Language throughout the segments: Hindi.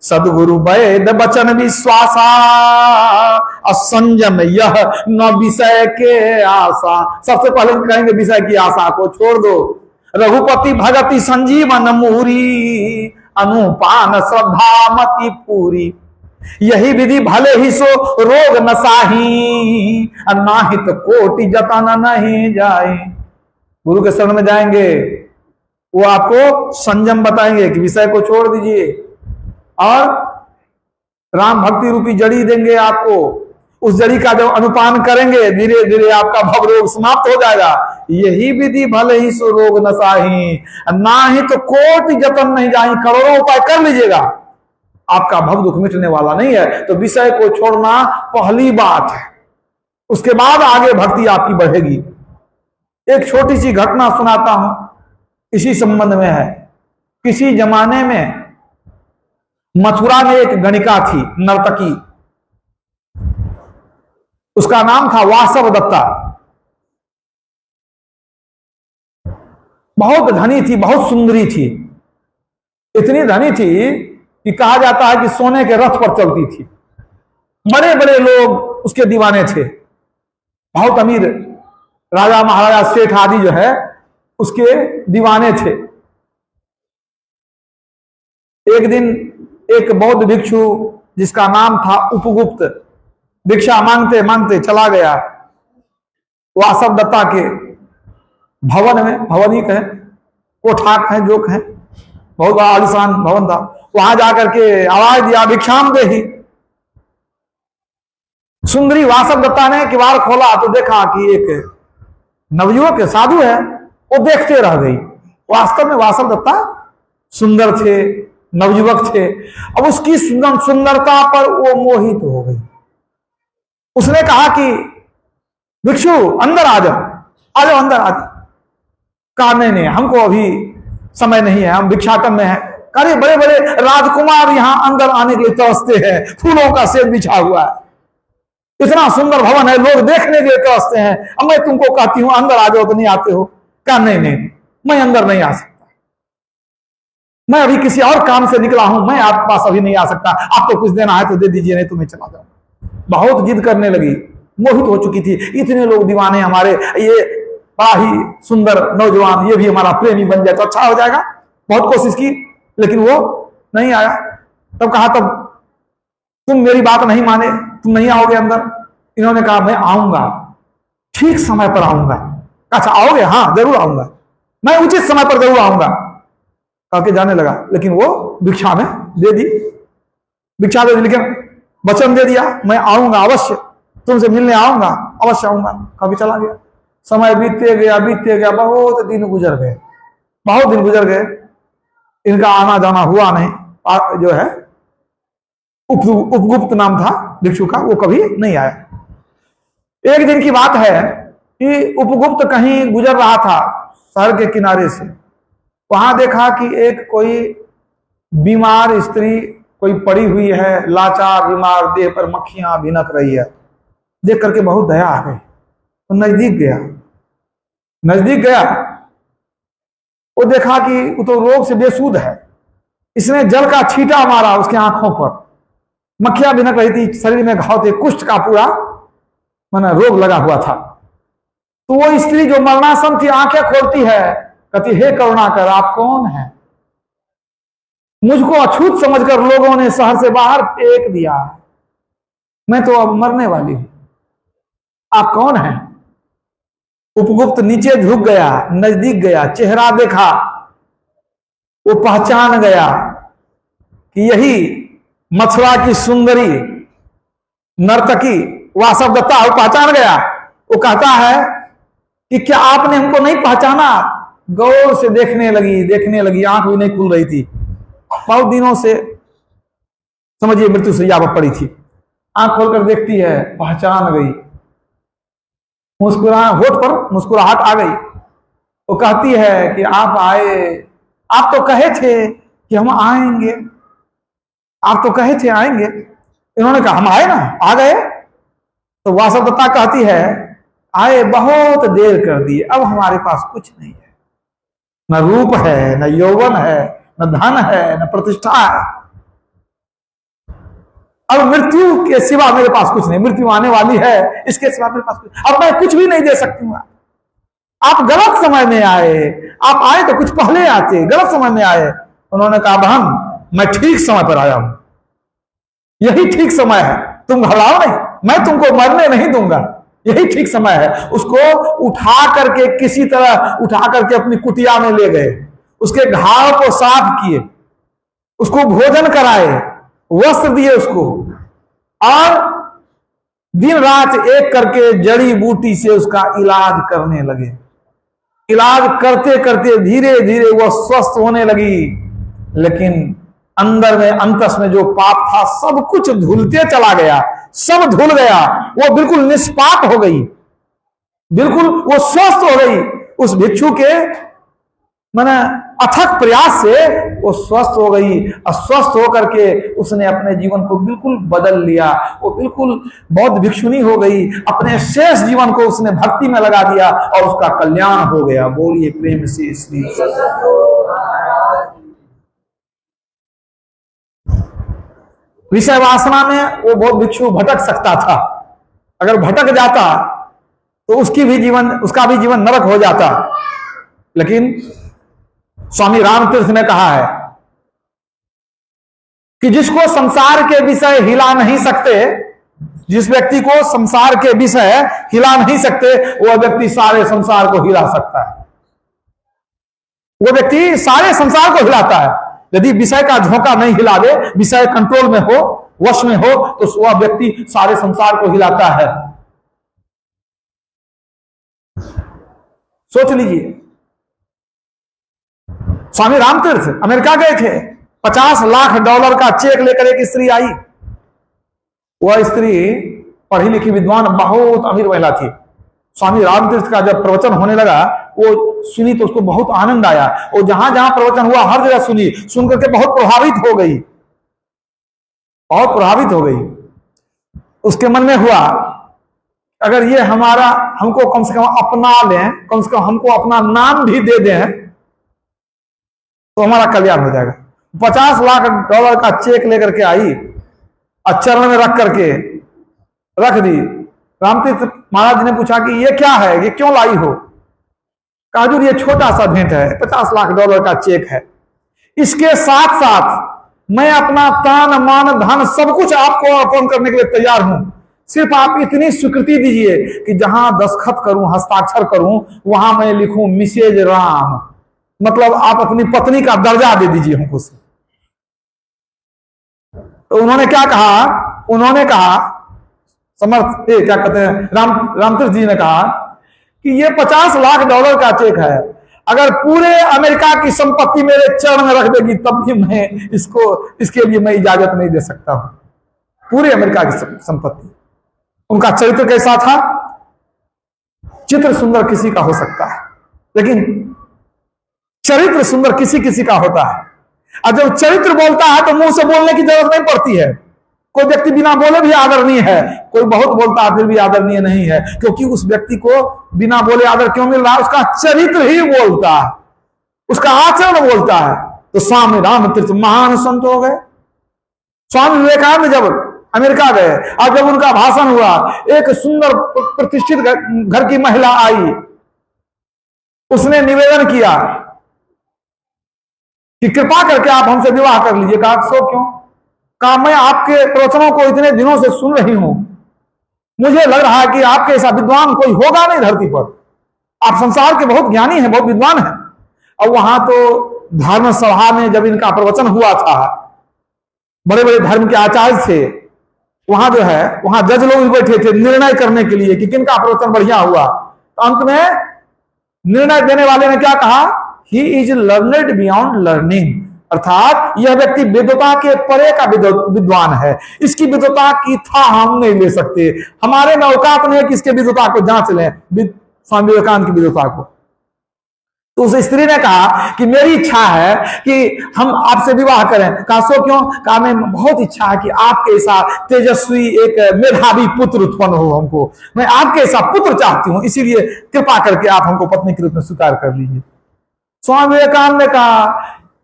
सदगुरु वैद बचन विश्वासा, असंयम यह न विषय के आशा। सबसे पहले कहेंगे विषय की आशा को छोड़ दो। रघुपति भगति संजीवन मुहुरी, अनुपान श्रद्धा मति पूरी। यही विधि भले ही सो रोग न साही, नाहित कोटि जतन नहीं जाए। गुरु के शरण में जाएंगे, वो आपको संयम बताएंगे कि विषय को छोड़ दीजिए, और राम भक्ति रूपी जड़ी देंगे आपको। उस जड़ी का जब अनुपान करेंगे, धीरे धीरे आपका भव रोग समाप्त हो जाएगा। यही विधि भले ही सो रोग न साही, ना ही तो कोटि जतन नहीं जाही। करोड़ों उपाय कर लीजिएगा, आपका भव दुख मिटने वाला नहीं है। तो विषय को छोड़ना पहली बात है, उसके बाद आगे भक्ति आपकी बढ़ेगी। एक छोटी सी घटना सुनाता हूं, इसी संबंध में है। किसी जमाने में मथुरा में एक गणिका थी, नर्तकी। उसका नाम था वासव दत्ता। बहुत धनी थी, बहुत सुंदरी थी। इतनी धनी थी कि कहा जाता है कि सोने के रथ पर चलती थी। बड़े बड़े लोग उसके दीवाने थे। बहुत अमीर राजा महाराजा सेठ आदि जो है उसके दीवाने थे। एक दिन एक बौद्ध भिक्षु जिसका नाम था उपगुप्त, भिक्षा मांगते मांगते चला गया वासव दत्ता के भवन में। भवन ही कहें, कोठाक है, जो कहें, बहुत बड़ा आलिशान भवन था। वहां जाकर के आवाज दिया, भिक्षाम देहि। सुंदरी वासव दत्ता ने किवाड़ खोला तो देखा कि एक नवयुवक साधु है। वो देखते रह गई। वास्तव में वासव दत्ता सुंदर थे, नवयुवक थे। अब उसकी सुंदरता पर वो मोहित हो गई। उसने कहा कि भिक्षु अंदर आ जाओ, आ जाओ अंदर आ जाओ। कहा नहीं, हमको अभी समय नहीं है, हम भिक्षाटन में हैं। अरे बड़े बड़े राजकुमार यहां अंदर आने के लिए तरसते हैं, फूलों का सेब बिछा हुआ है, इतना सुंदर भवन है, लोग देखने के लिए तरसते हैं। अब मैं तुमको कहती हूं अंदर आ जाओ तो नहीं आते हो। कहा नहीं, मैं अंदर नहीं आ सकता, मैं अभी किसी और काम से निकला हूं, मैं आपके पास अभी नहीं आ सकता। आपको कुछ देना है तो दे दीजिए, नहीं तो मैं चला जाऊंगा। बहुत जिद करने लगी, मोहित हो चुकी थी। इतने लोग दीवाने हमारे, ये बड़ा ही सुंदर नौजवान, ये भी हमारा प्रेमी बन जाए तो अच्छा हो जाएगा। बहुत कोशिश की लेकिन वो नहीं आया। तब कहा, तब तुम मेरी बात नहीं माने, तुम नहीं आओगे अंदर। इन्होंने कहा मैं आऊंगा, ठीक समय पर आऊंगा। अच्छा आओगे? हाँ जरूर आऊंगा, मैं उचित समय पर जरूर आऊंगा। कहके जाने लगा। लेकिन वो भिक्षा में दे दी, भिक्षा दे दी, लेकिन वचन दे दिया मैं आऊंगा, अवश्य तुमसे मिलने आऊंगा, अवश्य आऊंगा। कभी चला गया। समय बीतते गया, बहुत दिन गुजर गए, बहुत दिन गुजर गए। इनका आना जाना हुआ नहीं। जो है उपगुप्त नाम था भिक्षु का, वो कभी नहीं आया। एक दिन की बात है कि उपगुप्त कहीं गुजर रहा था शहर के किनारे से। वहां देखा कि एक कोई बीमार स्त्री कोई पड़ी हुई है, लाचार बीमार, देह पर मक्खियां भिनक रही है। देख करके बहुत दया आ गई, तो नजदीक गया। वो देखा कि वो तो रोग से बेसुध है। इसने जल का छींटा मारा उसकी आंखों पर, मक्खियां भिनक रही थी, शरीर में घाव थे, कुष्ठ का पूरा माना रोग लगा हुआ था। तो वो स्त्री जो मरणासन थी आंखें खोलती है, कहती हे करुणाकर आप कौन हैं? मुझको अछूत समझकर लोगों ने शहर से बाहर फेंक दिया, मैं तो अब मरने वाली हूं, आप कौन हैं? उपगुप्त नीचे झुक गया, नजदीक गया, चेहरा देखा, वो पहचान गया कि यही मथुरा की सुंदरी नर्तकी वासव दत्ता। वो पहचान गया। वो कहता है कि क्या आपने हमको नहीं पहचाना? गौर से देखने लगी, आंख भी नहीं खुल रही थी। बहुत दिनों से समझिए मृत्यु शैया पर पड़ी थी। आंख खोलकर देखती है, पहचान गई, होठ पर मुस्कुराहट आ गई। वो कहती है कि आप आए, आप तो कहे थे कि हम आएंगे, आप तो कहे थे आएंगे। इन्होंने कहा हम आए ना, आ गए। तो वासव दत्ता कहती है आए बहुत देर कर दी, अब हमारे पास कुछ नहीं है, न रूप है, न यौवन है, न धन है, न प्रतिष्ठा है। अब मृत्यु के सिवा मेरे पास कुछ नहीं, मृत्यु आने वाली है, इसके सिवा मेरे पास कुछ, अब मैं कुछ भी नहीं दे सकती हूं। आप गलत समय में आए, आप आए तो कुछ पहले आते, गलत समय में आए। उन्होंने कहा बहन मैं ठीक समय पर आया हूं, यही ठीक समय है, तुम घबराओ नहीं, मैं तुमको मरने नहीं दूंगा, यही ठीक समय है। उसको उठा करके किसी तरह उठा करके अपनी कुटिया में ले गए, उसके घाव को साफ किए, उसको भोजन कराए, वस्त्र दिए उसको, और दिन रात एक करके जड़ी बूटी से उसका इलाज करने लगे। इलाज करते करते धीरे धीरे वह स्वस्थ होने लगी, लेकिन अंदर में अंतस में जो पाप था सब कुछ धुलते चला गया, सब धुल गया। वो बिल्कुल निष्पाप हो गई, बिल्कुल वो स्वस्थ हो गई। उस भिक्षु के माने अथक प्रयास से वो स्वस्थ हो गई, और स्वस्थ होकर के उसने अपने जीवन को बिल्कुल बदल लिया। वो बिल्कुल बौद्ध भिक्षुनी हो गई, अपने शेष जीवन को उसने भक्ति में लगा दिया और उसका कल्याण हो गया। बोलिए प्रेम से श्री। विषय वासना में वो बहुत भिक्षु भटक सकता था, अगर भटक जाता तो उसका भी जीवन नरक हो जाता। लेकिन स्वामी रामतीर्थ ने कहा है कि जिसको संसार के विषय हिला नहीं सकते, जिस व्यक्ति को संसार के विषय हिला नहीं सकते, वह व्यक्ति सारे संसार को हिला सकता है। वो व्यक्ति सारे संसार को हिलाता है। यदि विषय का झोंका नहीं हिला दे, विषय कंट्रोल में हो, वश में हो, तो वह व्यक्ति सारे संसार को हिलाता है। सोच लीजिए, स्वामी रामतीर्थ अमेरिका गए थे, $50 लाख का चेक लेकर एक स्त्री आई। वह स्त्री पढ़ी लिखी विद्वान बहुत अमीर महिला थी। स्वामी रामतीर्थ का जब प्रवचन होने लगा, वो सुनी तो उसको बहुत आनंद आया। वो जहां जहां प्रवचन हुआ हर जगह सुनी, सुन करके बहुत प्रभावित हो गई, बहुत प्रभावित हो गई। उसके मन में हुआ अगर ये हमको कम से कम अपना लें, कम से कम हमको अपना नाम भी दे दें तो हमारा कल्याण हो जाएगा। $50 लाख का चेक लेकर के आई और चरण में रख करके रख दी। रामतीर्थ महाराज ने पूछा कि ये क्या है, ये क्यों लाई हो? कहा हुजूर ये छोटा सा भेंट है, $50 लाख का चेक है, इसके साथ साथ मैं अपना तन मन धन सब कुछ आपको अर्पण करने के लिए तैयार हूं। सिर्फ आप इतनी स्वीकृति दीजिए कि जहां दस्तखत करूं, हस्ताक्षर करूं, वहां मैं लिखूं मिसेज राम, मतलब आप अपनी पत्नी का दर्जा दे दीजिए हमको। तो उन्होंने क्या कहा? उन्होंने कहा क्या कहते हैं, रामतीर्थ जी ने कहा कि ये $50 लाख का चेक है, अगर पूरे अमेरिका की संपत्ति मेरे चरण में रख देगी तब भी मैं इसके लिए मैं इजाजत नहीं दे सकता हूं। पूरे अमेरिका की संपत्ति। उनका चरित्र कैसा था? चित्र सुंदर किसी का हो सकता है, लेकिन चरित्र सुंदर किसी किसी का होता है। और जब चरित्र बोलता है तो मुंह से बोलने की जरूरत नहीं पड़ती है। कोई व्यक्ति बिना बोले भी आदरणीय है, कोई बहुत बोलता है फिर भी आदरणीय नहीं है, क्योंकि उस व्यक्ति को बिना बोले आदर क्यों मिल रहा है? उसका चरित्र ही बोलता है, उसका आचरण बोलता है। तो स्वामी रामतीर्थ महान संत हो गए। स्वामी विवेकानंद जब अमेरिका गए और जब उनका भाषण हुआ, एक सुंदर प्रतिष्ठित घर की महिला आई, उसने निवेदन किया कि कृपा करके आप हमसे विवाह कर लीजिए। कहा सो क्यों? कहा मैं आपके प्रवचनों को इतने दिनों से सुन रही हूं, मुझे लग रहा है कि आपके ऐसा विद्वान कोई होगा नहीं धरती पर। आप संसार के बहुत ज्ञानी हैं, बहुत विद्वान हैं। और वहां तो धर्म सभा में जब इनका प्रवचन हुआ था, बड़े बड़े धर्म के आचार्य थे, वहां जो है वहां जज लोग बैठे थे निर्णय करने के लिए कि किनका प्रवचन बढ़िया हुआ। तो अंत में निर्णय देने वाले ने क्या कहा? He is learned beyond learning, अर्थात यह व्यक्ति विद्वता के परे का विद्वान है, इसकी विद्वता की था हम नहीं ले सकते, हमारे में औकात नहीं है कि इसके विद्वता को जांच लें, स्वामी विवेकानंद की विद्वता को। तो उस स्त्री ने कहा कि मेरी इच्छा है कि हम आपसे विवाह करें। कहा सो क्यों? कहा मैं बहुत इच्छा है कि आपके ऐसा तेजस्वी एक मेधावी पुत्र उत्पन्न हो, हमको मैं आपके ऐसा पुत्र चाहती हूं, इसीलिए कृपा करके आप हमको पत्नी के रूप में स्वीकार कर लीजिए। स्वामी विवेकानंद ने कहा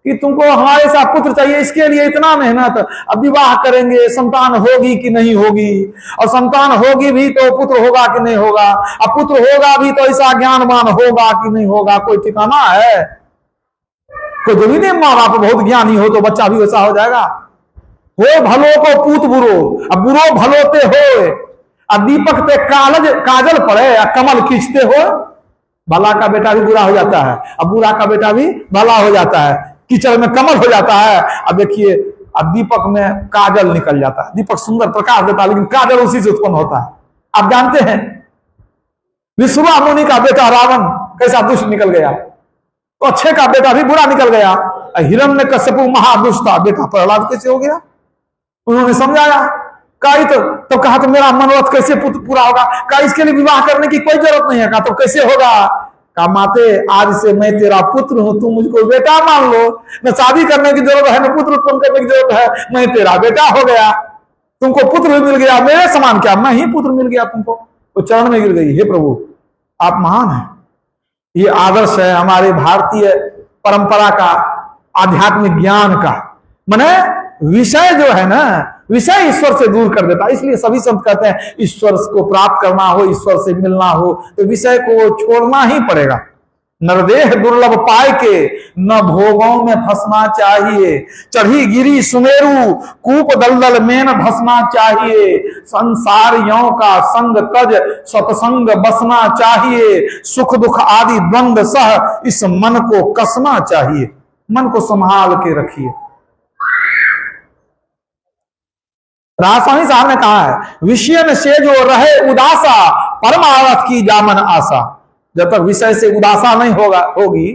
कि तुमको हमारे साथ पुत्र चाहिए, इसके लिए इतना मेहनत, अब विवाह करेंगे, संतान होगी कि नहीं होगी, और संतान होगी भी तो पुत्र होगा कि नहीं होगा, अब पुत्र होगा भी तो ऐसा ज्ञानवान होगा कि नहीं होगा, कोई ठिकाना है? कोई जरूरी नहीं माँ बाप बहुत ज्ञानी हो तो बच्चा भी वैसा हो जाएगा। हो भलो को पूत बुरो, अब बुरो भलोते हो, अब दीपक पे काजल पड़े, कमल खींचते हो, भला का बेटा भी बुरा हो जाता है, अब बुरा का बेटा भी भला हो जाता है, कीचड़ में कमल हो जाता है। अब देखिए, अब दीपक में काजल निकल जाता है, दीपक सुंदर प्रकाश देता है लेकिन काजल उसी से उत्पन्न होता है। आप जानते हैं विश्वा मुनि का बेटा रावण कैसा दुष्ट निकल गया, तो अच्छे का बेटा भी बुरा निकल गया। हिरण्यकश्यपु महादुष्ट था, बेटा प्रहलाद कैसे हो गया? उन्होंने समझाया, कहा तो कहा तो मेरा मनोरथ कैसे पूरा होगा, कहा इसके लिए विवाह करने की कोई जरूरत नहीं है, कहा तो कैसे होगा? कहा माते आज से मैं तेरा पुत्र हूं, तुम मुझको बेटा मान लो, न शादी करने की जरूरत है न पुत्र उत्पन्न करने की जरूरत है, मैं तेरा बेटा हो गया, तुमको पुत्र भी मिल गया, मेरे समान क्या मैं ही पुत्र मिल गया तुमको। तो चरण में गिर गई, हे प्रभु आप महान हैं। ये आदर्श है हमारे भारतीय परंपरा का, आध्यात्मिक ज्ञान का। माने विषय जो है ना, विषय ईश्वर से दूर कर देता है। इसलिए सभी संत कहते हैं ईश्वर को प्राप्त करना हो, ईश्वर से मिलना हो तो विषय को छोड़ना ही पड़ेगा। नरदेह दुर्लभ पाए के न भोगों में फंसना चाहिए, चढ़ी गिरी सुमेरु कूप दलदल में न धसना चाहिए, संसारियों का संग तज सत्संग बसना चाहिए, सुख दुख आदि द्वंद्व सह इस मन को कसना चाहिए। मन को संभाल के रखिए। राजस्वामी साहब ने कहा है, विषय से जो रहे उदासा परमार्थ की जामन आशा। जब तक विषय से उदासा नहीं होगी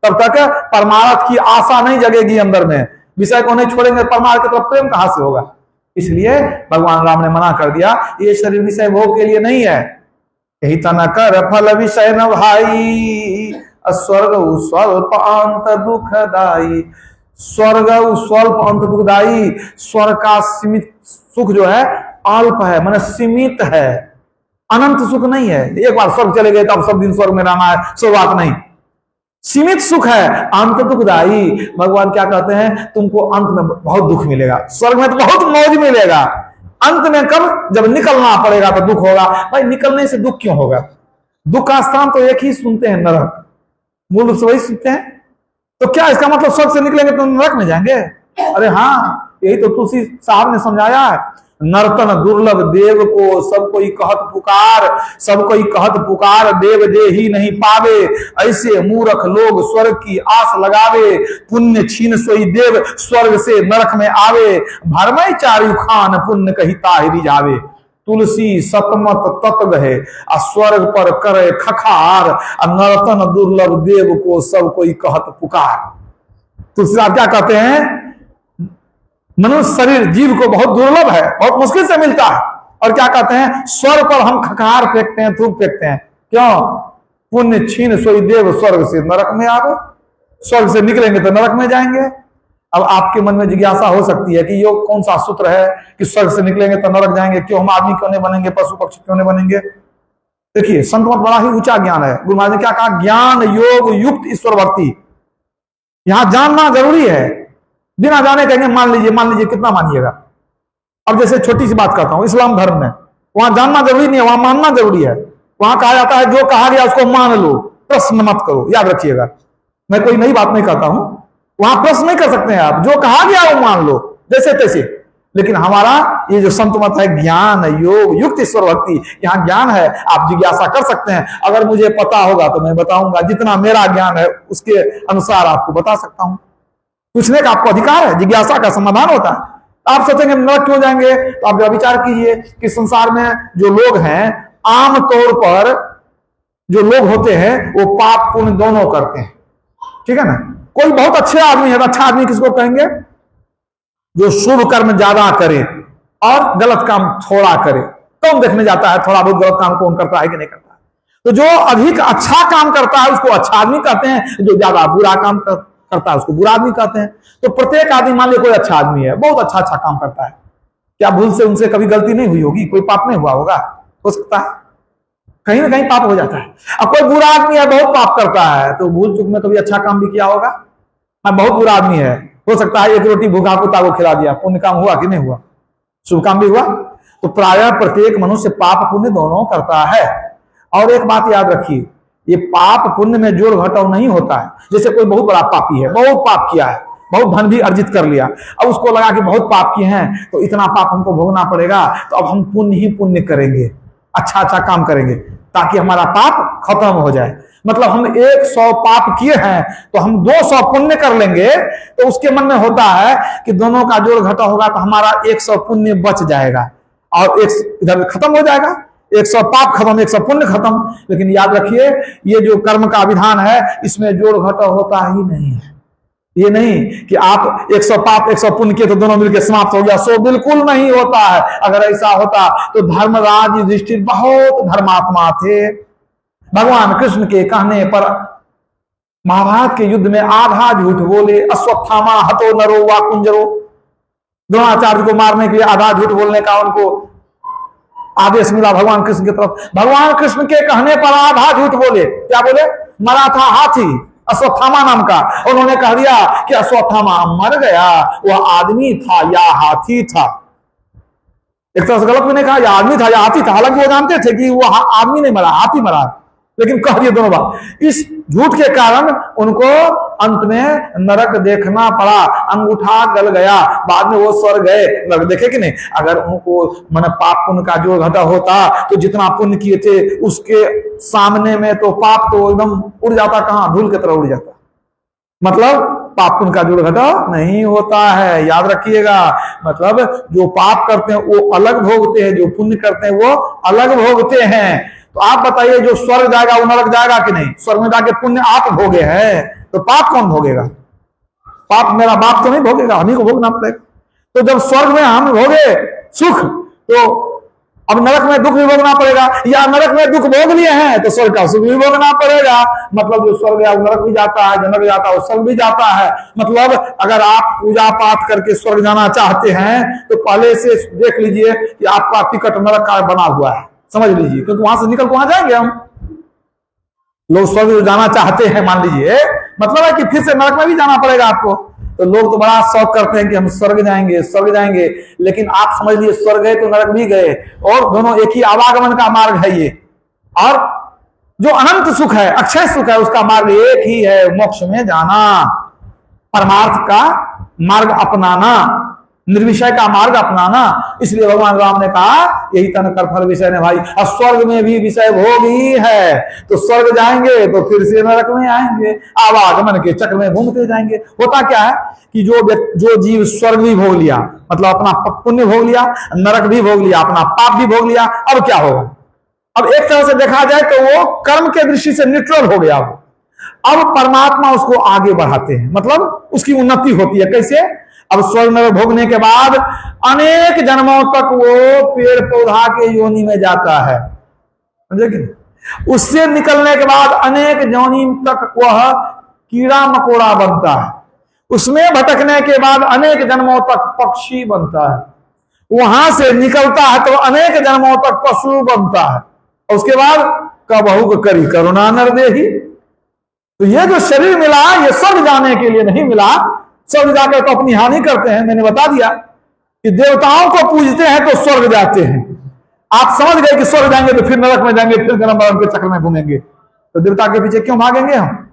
तब तक परमार्थ की आशा नहीं जगेगी अंदर में। विषय को नहीं छोड़ेंगे परमार्थ की तरफ प्रेम कहां से होगा? इसलिए भगवान राम ने मना कर दिया, ये शरीर विषय भोग के लिए नहीं है। यही तना कर फल विषय न भाई, स्वर्ग स्वल्प अंत दुखदाई। स्वर्ग स्वल्प अंत दुखदाई, स्वर्ग का सीमित सुख जो है अल्प है, माने सीमित है, अनंत सुख नहीं है। एक बार स्वर्ग चले गए तो अब सब दिन स्वर्ग में रहना है, सो बात नहीं। सीमित सुख है, अंत दुखदाई। भगवान क्या कहते हैं, तुमको अंत में बहुत दुख मिलेगा, स्वर्ग में तो बहुत मौज मिलेगा, अंत में कब? जब निकलना पड़ेगा तो दुख होगा। भाई निकलने से दुख क्यों होगा? दुख का स्थान तो एक ही सुनते हैं, नरक, मूल रूप से वही सुनते हैं। तो क्या इसका मतलब स्वर्ग से निकलेंगे तो नरक में जाएंगे? अरे हाँ, यही तो तुलसी साहब ने समझाया है, नर्तन दुर्लभ देव को सब कोई कहत पुकार, सब कोई कहत पुकार देव दे ही नहीं पावे। ऐसे मूर्ख लोग स्वर्ग की आस लगावे, पुण्य छीन सोई देव स्वर्ग से नरक में आवे। भरमय चारु खान पुण्य कही ताहिरी जावे। तुलसी सतमत तत गहे स्वर्ग पर करे खखार, नर्तन दुर्लभ देव को सब कोई कहत पुकार। तुलसी साहब क्या कहते हैं, मनुष्य शरीर जीव को बहुत दुर्लभ है, बहुत मुश्किल से मिलता है। और क्या कहते हैं, स्वर्ग पर हम खखार फेंकते हैं, थूक फेंकते हैं, क्यों? पुण्य छीन सोई देव स्वर्ग से नरक में आवे। स्वर्ग से निकलेंगे तो नरक में जाएंगे। अब आपके मन में जिज्ञासा हो सकती है कि ये कौन सा सूत्र है कि स्वर्ग से निकलेंगे तो नरक जाएंगे, क्यों हम आदमी क्यों नहीं बनेंगे, पशु पक्षी क्यों नहीं बनेंगे? देखिए संत मत बड़ा ही ऊंचा ज्ञान है। गुरु महाराज ने क्या कहा, ज्ञान योग युक्त ईश्वर भक्ति। यहां जानना जरूरी है, बिना जाने कहेंगे मान लीजिए, कितना मानिएगा? अब जैसे छोटी सी बात करता हूं, इस्लाम धर्म में वहां जानना जरूरी नहीं है, वहां मानना जरूरी है। वहां कहा जाता है जो कहा गया उसको मान लो, प्रश्न मत करो। याद रखिएगा, मैं कोई नई बात नहीं कहता हूं। वहां प्रश्न नहीं कर सकते हैं आप, जो कहा गया वो मान लो जैसे तैसे। लेकिन हमारा ये जो संत मत है, ज्ञान योग युक्त ईश्वर भक्ति, यहाँ ज्ञान है, आप जिज्ञासा कर सकते हैं। अगर मुझे पता होगा तो मैं बताऊंगा, जितना मेरा ज्ञान है उसके अनुसार आपको बता सकता हूं। पूछने का आपको अधिकार है, जिज्ञासा का समाधान होता है। आप सोचेंगे नरक क्यों जाएंगे, तो आप विचार कीजिए कि संसार में जो लोग हैं, आम तौर पर जो लोग होते हैं वो पाप पुण्य दोनों करते हैं, ठीक है ना। कोई बहुत अच्छे आदमी है, अच्छा आदमी किसको कहेंगे, जो शुभ कर्म ज्यादा करे और गलत काम थोड़ा करे। कौन देखने जाता है थोड़ा बहुत गलत काम कौन करता है कि नहीं करता है? तो जो अधिक अच्छा काम करता है उसको अच्छा आदमी कहते हैं, जो ज्यादा बुरा काम करता है उसको बुरा आदमी कहते हैं। तो प्रत्येक आदमी, मान लो कोई अच्छा आदमी है, बहुत अच्छा काम करता है, क्या भूल से उनसे कभी गलती नहीं हुई होगी, कोई पाप नहीं हुआ होगा? हो सकता है, कहीं ना कहीं पाप हो जाता है। अब कोई बुरा आदमी है, बहुत पाप करता है, तो भूल चूक में कभी अच्छा काम भी किया होगा? मैं बहुत बुरा आदमी है, हो सकता है एक रोटी भूखा कुत्ता को खिला दिया, पुण्य काम हुआ कि नहीं हुआ, शुभ काम भी हुआ। तो प्रायः प्रत्येक मनुष्य पाप पुण्य दोनों करता है। और एक बात याद रखिए, ये पाप पुण्य में जोड़ घटाव नहीं होता है। जैसे कोई बहुत बड़ा पापी है, बहुत पाप किया है, बहुत धन भी अर्जित कर लिया, अब उसको लगा कि बहुत पाप किए हैं तो इतना पाप हमको भोगना पड़ेगा, तो अब हम पुण्य ही पुण्य करेंगे, अच्छा अच्छा काम करेंगे ताकि हमारा पाप खत्म हो जाए। मतलब हम 100 पाप किए हैं तो हम 200 पुण्य कर लेंगे, तो उसके मन में होता है कि दोनों का जोड़ घटा होगा तो हमारा 100 पुण्य बच जाएगा और एक इधर खत्म हो जाएगा, 100 पाप खत्म, 100 पुण्य खत्म। लेकिन याद रखिए, ये जो कर्म का विधान है इसमें जोड़ घटा होता ही नहीं है। ये नहीं कि आप 100 पाप 100 पुण्य किए तो दोनों मिलकर समाप्त हो गया, सो बिल्कुल नहीं होता है। अगर ऐसा होता तो धर्मराज युधिष्ठिर बहुत धर्मात्मा थे। भगवान कृष्ण के कहने पर महाभारत के युद्ध में आधा झूठ बोले, अश्वत्थामा हतो नरो वा कुंजरो, द्रोणाचार्य को मारने के लिए आधा झूठ बोलने का उनको आदेश मिला भगवान कृष्ण की तरफ। भगवान कृष्ण के कहने पर आधा झूठ बोले। क्या बोले? मरा था हाथी अश्वत्थामा नाम का, उन्होंने कह दिया कि अश्वत्थामा मर गया, वह आदमी था या हाथी था। एक तरह से गलत भी नहीं कहा, या आदमी था या हाथी था, हालांकि वो जानते थे कि वो आदमी नहीं मरा, हाथी मरा, लेकिन कह दिए दोनों बात। इस झूठ के कारण उनको अंत में नरक देखना पड़ा, अंगूठा गल गया, बाद में वो स्वर्ग गए, नरक देखे कि नहीं। अगर उनको मन पाप पुण्य का जो घटा होता तो जितना पुण्य किए थे उसके सामने में तो पाप तो एकदम उड़ जाता, कहां धूल की तरह उड़ जाता। मतलब पाप पुण्य का जोड़ घटा नहीं होता है, याद रखिएगा। मतलब जो पाप करते हैं वो अलग भोगते हैं, जो पुण्य करते हैं वो अलग भोगते हैं। तो आप बताइए, जो स्वर्ग जाएगा वो नरक जाएगा कि नहीं? स्वर्ग में जाके पुण्य आप भोगे हैं तो पाप कौन भोगेगा? पाप मेरा बाप तो नहीं भोगेगा, हम ही को भोगना पड़ेगा। तो जब स्वर्ग में हम भोगे सुख, तो अब नरक में दुख भी भोगना पड़ेगा, या नरक में दुख भोग लिए हैं तो स्वर्ग का सुख भी भोगना पड़ेगा। मतलब जो स्वर्ग है वो नरक भी जाता है, जो नरक जाता है वो स्वर्ग भी जाता है। मतलब अगर आप पूजा पाठ करके स्वर्ग जाना चाहते हैं तो पहले से देख लीजिए कि आपका टिकट नरक का बना हुआ है, समझ लीजिए, क्योंकि वहां से निकल वहां जाएंगे हम लोग। स्वर्ग जाना चाहते हैं मान लीजिए, मतलब है कि फिर से नरक में भी जाना पड़ेगा आपको। तो लोग तो बड़ा शौक करते हैं कि हम स्वर्ग जाएंगे, स्वर्ग जाएंगे, लेकिन आप समझ लीजिए स्वर्ग गए तो नरक भी गए, और दोनों एक ही आवागमन का मार्ग है ये। और जो अनंत सुख है, अक्षय सुख है, उसका मार्ग एक ही है, मोक्ष में जाना, परमार्थ का मार्ग अपनाना, निर्विषय का मार्ग अपनाना। इसलिए भगवान राम ने कहा यही तन कर फल विषय ने भाई, अब स्वर्ग में भी विषय भोग ही है, तो स्वर्ग जाएंगे तो फिर से नरक में आएंगे, आवागमन के चक्र में घूमते जाएंगे। होता क्या है कि जो जीव स्वर्ग भी भोग लिया, मतलब अपना पुण्य भोग लिया, नरक भी भोग लिया, अपना पाप भी भोग लिया, अब क्या होगा? अब एक तरह से देखा जाए तो वो कर्म के दृष्टि से न्यूट्रल हो गया। अब परमात्मा उसको आगे बढ़ाते हैं, मतलब उसकी उन्नति होती है। कैसे? अब स्वर्ग में भोगने के बाद अनेक जन्मों तक वो पेड़ पौधा के योनि में जाता है, समझे कि? उससे निकलने के बाद अनेक योनि तक वह कीड़ा मकोड़ा बनता है, उसमें भटकने के बाद अनेक जन्मों तक पक्षी बनता है, वहां से निकलता है तो अनेक जन्मों तक पशु बनता है, और उसके बाद कबहू करी करुणा नरदेहि। तो ये जो शरीर मिला ये स्वर्ग जाने के लिए नहीं मिला, स्वर्ग जाकर तो अपनी हानि करते हैं। मैंने बता दिया कि देवताओं को पूजते हैं तो स्वर्ग जाते हैं। आप समझ गए कि स्वर्ग जाएंगे तो फिर नरक में जाएंगे, फिर जन्म मरण के चक्र में घूमेंगे, तो देवता के पीछे क्यों भागेंगे हम?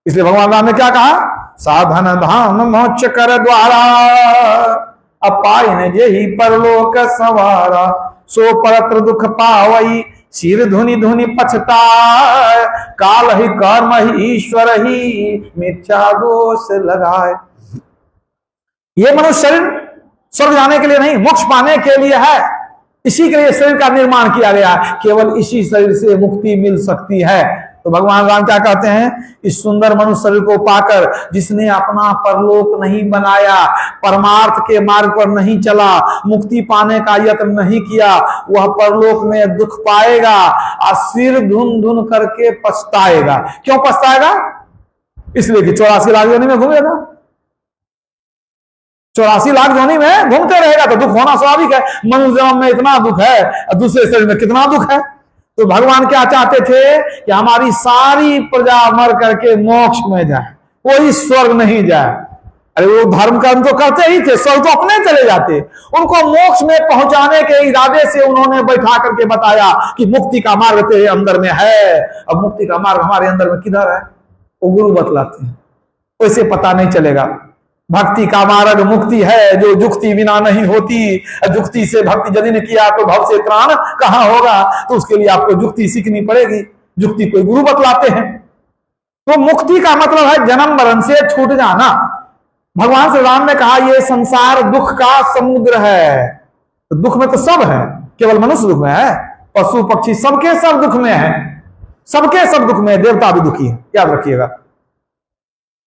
इसलिए भगवान राम ने क्या कहा? साधन धाम मोक्ष कर द्वारा, अपाइन जेहि परलोक सवारा, सो परत्र दुख पावई, सिर धुनि धुनि पछताए, काल ही कर्म ही ईश्वर ही मिथ्या दोष लगाए। ये मनुष्य शरीर स्वर्ग जाने के लिए नहीं, मोक्ष पाने के लिए है। इसी के लिए शरीर का निर्माण किया गया है, केवल इसी शरीर से मुक्ति मिल सकती है। तो भगवान राम क्या कहते हैं? इस सुंदर मनुष्य शरीर को पाकर जिसने अपना परलोक नहीं बनाया, परमार्थ के मार्ग पर नहीं चला, मुक्ति पाने का यत्न नहीं किया, वह परलोक में दुख पाएगा और सिर धुन धुन करके पछताएगा। क्यों पछताएगा? इसलिए कि 84 लाख योनि में घूमेगा, 84 लाख योनि में घूमते रहेगा तो दुख होना स्वाभाविक है। मनुष्य जन्म में इतना दुख है और दूसरे शरीर में कितना दुख है। तो भगवान क्या चाहते थे कि हमारी सारी प्रजा मर करके मोक्ष में जाए, कोई स्वर्ग नहीं जाए। अरे वो धर्म कर्म तो करते ही थे, स्वर्ग तो अपने चले जाते। उनको मोक्ष में पहुंचाने के इरादे से उन्होंने बैठा करके बताया कि मुक्ति का मार्ग तेरे अंदर में है। अब मुक्ति का मार्ग हमारे अंदर में किधर है, वो गुरु बतलाते हैं, वैसे पता नहीं चलेगा। भक्ति का मार्ग मुक्ति है, जो जुक्ति बिना नहीं होती। जुक्ति से भक्ति यदि ने किया तो भव से त्राण कहां होगा, तो उसके लिए आपको जुक्ति सीखनी पड़ेगी। जुक्ति कोई गुरु बतलाते हैं। तो मुक्ति का मतलब है जन्म मरण से छूट जाना। भगवान श्री राम ने कहा ये संसार दुख का समुद्र है। तो दुख में तो सब है, केवल मनुष्य दुख में है, पशु पक्षी सबके सब दुख में है, सबके सब दुख में है। देवता भी दुखी है, याद रखिएगा,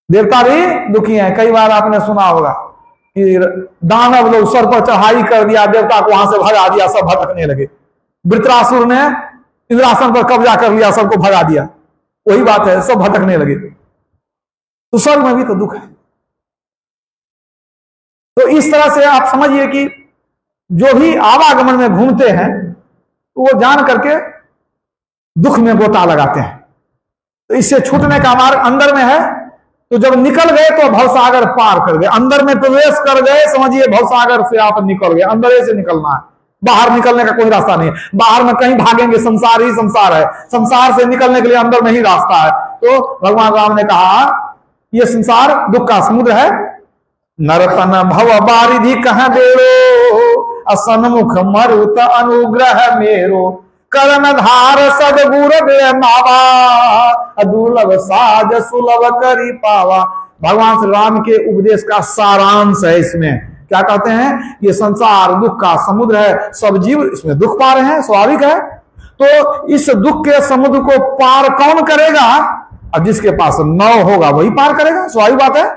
देवता भी दुखी हैं। कई बार आपने सुना होगा कि दानव लोग सर पर चढ़ाई कर दिया, देवता को वहां से भगा दिया, सब भटकने लगे। वृत्रासुर ने इंद्रासन पर कब्जा कर लिया, सबको भगा दिया। वही बात है, सब भटकने लगे। तो स्वर्ग में भी तो दुख है। तो इस तरह से आप समझिए कि जो भी आवागमन में घूमते हैं वो जान करके दुख में गोता लगाते हैं। तो इससे छूटने का मार्ग अंदर में है। तो जब निकल गए तो भवसागर पार कर गए, अंदर में प्रवेश कर गए, समझिए भवसागर से आप निकल गए। अंदर से निकलना है, बाहर निकलने का कोई रास्ता नहीं है। बाहर में कहीं भागेंगे, संसार ही संसार है। संसार से निकलने के लिए अंदर में ही रास्ता है। तो भगवान राम ने कहा यह संसार दुख का समुद्र है। नरतन भव बारिधि कह बेरो, असन्मुख मरुत अनुग्रह मेरो। करण धार सदगुर दे मावा, दुर्लभ साज सुलभ करी पावा। भगवान श्री राम के उपदेश का सारांश है इसमें। क्या कहते हैं, ये संसार दुख का समुद्र है, सब जीव इसमें दुख पा रहे हैं, स्वाभाविक है। तो इस दुख के समुद्र को पार कौन करेगा? अब जिसके पास नाव होगा वही पार करेगा, स्वाभाविक बात है।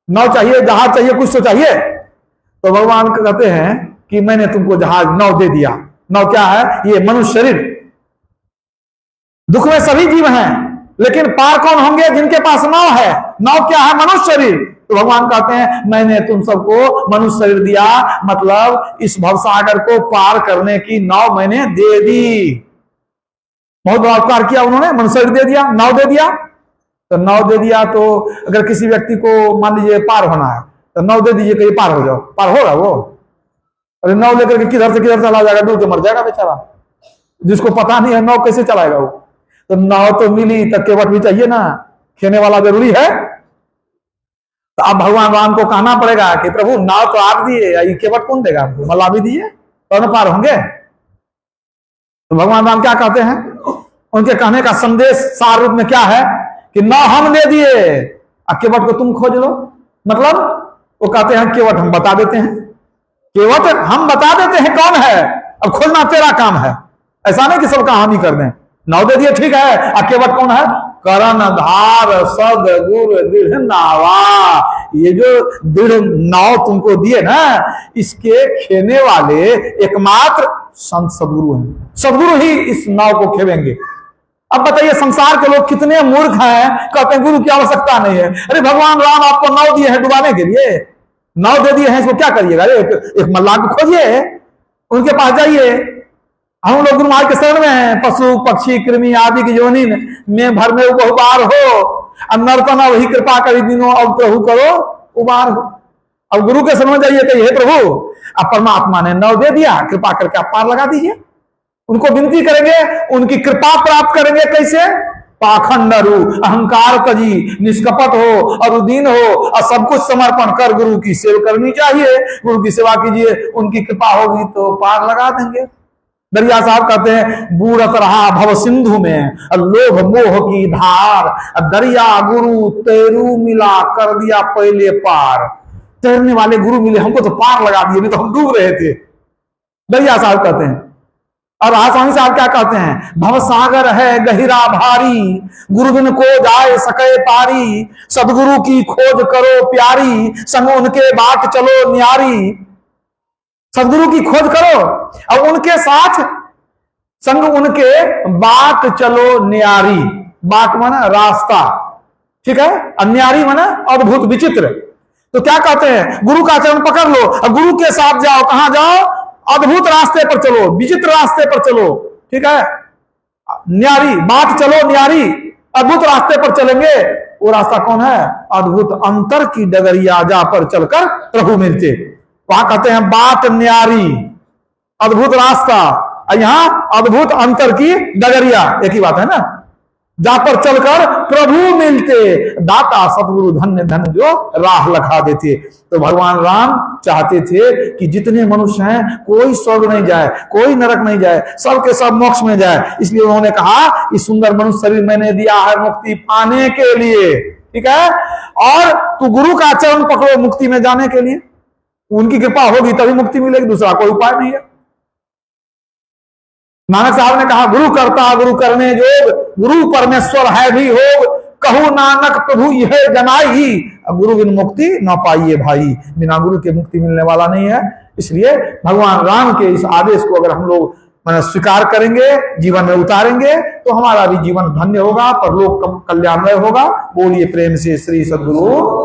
नाव चाहिए, जहाज चाहिए, कुछ तो चाहिए। तो भगवान कहते हैं कि मैंने तुमको जहाज नाव दे दिया। नाव क्या है? ये मनुष्य शरीर। दुख में सभी जीव हैं, लेकिन पार कौन होंगे? जिनके पास नाव है। नाव क्या है? मनुष्य शरीर। तो भगवान कहते हैं मैंने तुम सबको मनुष्य शरीर दिया, मतलब इस भवसागर को पार करने की नाव मैंने दे दी। बहुत बड़ा उपकार किया उन्होंने, मनुष्य शरीर दे दिया, नाव दे दिया। तो नाव दे दिया तो अगर किसी व्यक्ति को मान लीजिए पार होना है तो नाव दे दीजिए कि पार हो जाओ, पार होगा वो? अरे नाव लेकर के किधर से किधर चला जाएगा, डूब के मर जाएगा बेचारा। जिसको पता नहीं है नाव कैसे चलाएगा वो? तो नाव तो मिली, तब केवट भी चाहिए ना, खेने वाला जरूरी है। तो अब भगवान राम को कहना पड़ेगा कि प्रभु नाव तो आप दिए, ये केवट कौन देगा हमको? मला भी दिए तो पार होंगे। तो भगवान राम क्या कहते हैं, उनके कहने का संदेश सार रूप में क्या है कि नाव हम दे दिए, अब केवट को तुम खोज लो। मतलब वो कहते हैं केवट हम बता देते हैं, केवट हम बता देते हैं कौन है, अब खोजना तेरा काम है। ऐसा नहीं कि सब काम हम ही कर दें। नाव दे दिए ठीक है, अब केवट कौन है? करण धार सद गुर दृढ़ नावा। ये जो दृढ़ नाव तुमको दिए ना, इसके खेने वाले एकमात्र संत सदगुरु हैं। सदगुरु ही इस नाव को खेवेंगे। अब बताइए संसार के लोग कितने मूर्ख हैं, कहते हैं गुरु की आवश्यकता नहीं है। अरे भगवान राम आपको नाव दिए हैं डुबाने के लिए, नाव दे दिए हैं, इसको क्या करिएगा? एक मल्लाह को खोजिए, उनके पास जाइए। हम लोग गुरु महाराज के शरण में हैं। पशु पक्षी कृमि आदि की योनि में भर में बहुबार हो, नर्तना वही कृपा करी दिनों, अब प्रभु करो उबार हो। अब गुरु के शरण में जाइए, कहिए हे प्रभु, अब परमात्मा ने नाव दे दिया, कृपा करके आप पार लगा दीजिए। उनको विनती करेंगे, उनकी कृपा प्राप्त करेंगे। कैसे? पाखंड रू अहंकार तजी, निष्कपट हो और उदीन हो और सब कुछ समर्पण कर गुरु की सेवा करनी चाहिए। गुरु की सेवा कीजिए, उनकी कृपा होगी तो पार लगा देंगे। दरिया साहब कहते हैं बूढ़त रहा भव सिंधु में लोभ मोह की धार, दरिया गुरु तैरू मिला कर दिया पहले पार। तैरने वाले गुरु मिले, हमको तो पार लगा दिए, नहीं तो हम डूब रहे थे। दरिया साहब कहते हैं। और स्वामी साहब क्या कहते हैं? भव सागर है गहिरा भारी, गुरु बिन को जाए सके पारी। सदगुरु की खोज करो प्यारी, संग उनके बाट चलो न्यारी। सदगुरु की खोज करो और उनके साथ संग उनके बाट चलो न्यारी। बाट माना रास्ता, ठीक है, अन्यारी माना अद्भुत विचित्र। तो क्या कहते हैं? गुरु का चरण पकड़ लो और गुरु के साथ जाओ। कहां जाओ? अद्भुत रास्ते पर चलो, विचित्र रास्ते पर चलो, ठीक है। न्यारी बाट चलो न्यारी, अद्भुत रास्ते पर चलेंगे। वो रास्ता कौन है? अद्भुत अंतर की डगरिया जा पर चलकर प्रभु मिलते। वहां कहते हैं बात न्यारी, अद्भुत रास्ता, यहां अद्भुत अंतर की डगरिया, एक ही बात है ना। जा पर चलकर प्रभु मिलते, दाता सतगुरु धन्य धन्य जो राह लखा देते। तो भगवान राम चाहते थे कि जितने मनुष्य हैं कोई स्वर्ग नहीं जाए, कोई नरक नहीं जाए, सबके सब मोक्ष में जाए। इसलिए उन्होंने कहा कि सुंदर मनुष्य शरीर मैंने दिया है मुक्ति पाने के लिए, ठीक है, और तू गुरु का चरण पकड़ो मुक्ति में जाने के लिए। उनकी कृपा होगी तभी मुक्ति मिलेगी, दूसरा कोई उपाय नहीं है। नानक साहब ने कहा गुरु करता गुरु करने जोग, गुरु परमेश्वर है भी होग, कहू नानक प्रभु यह जनाई, गुरु बिन मुक्ति न पाइए भाई। बिना गुरु के मुक्ति मिलने वाला नहीं है। इसलिए भगवान राम के इस आदेश को अगर हम लोग स्वीकार करेंगे, जीवन में उतारेंगे, तो हमारा भी जीवन धन्य होगा, परलोक कल्याणमय होगा। बोलिए प्रेम से श्री सद्गुरु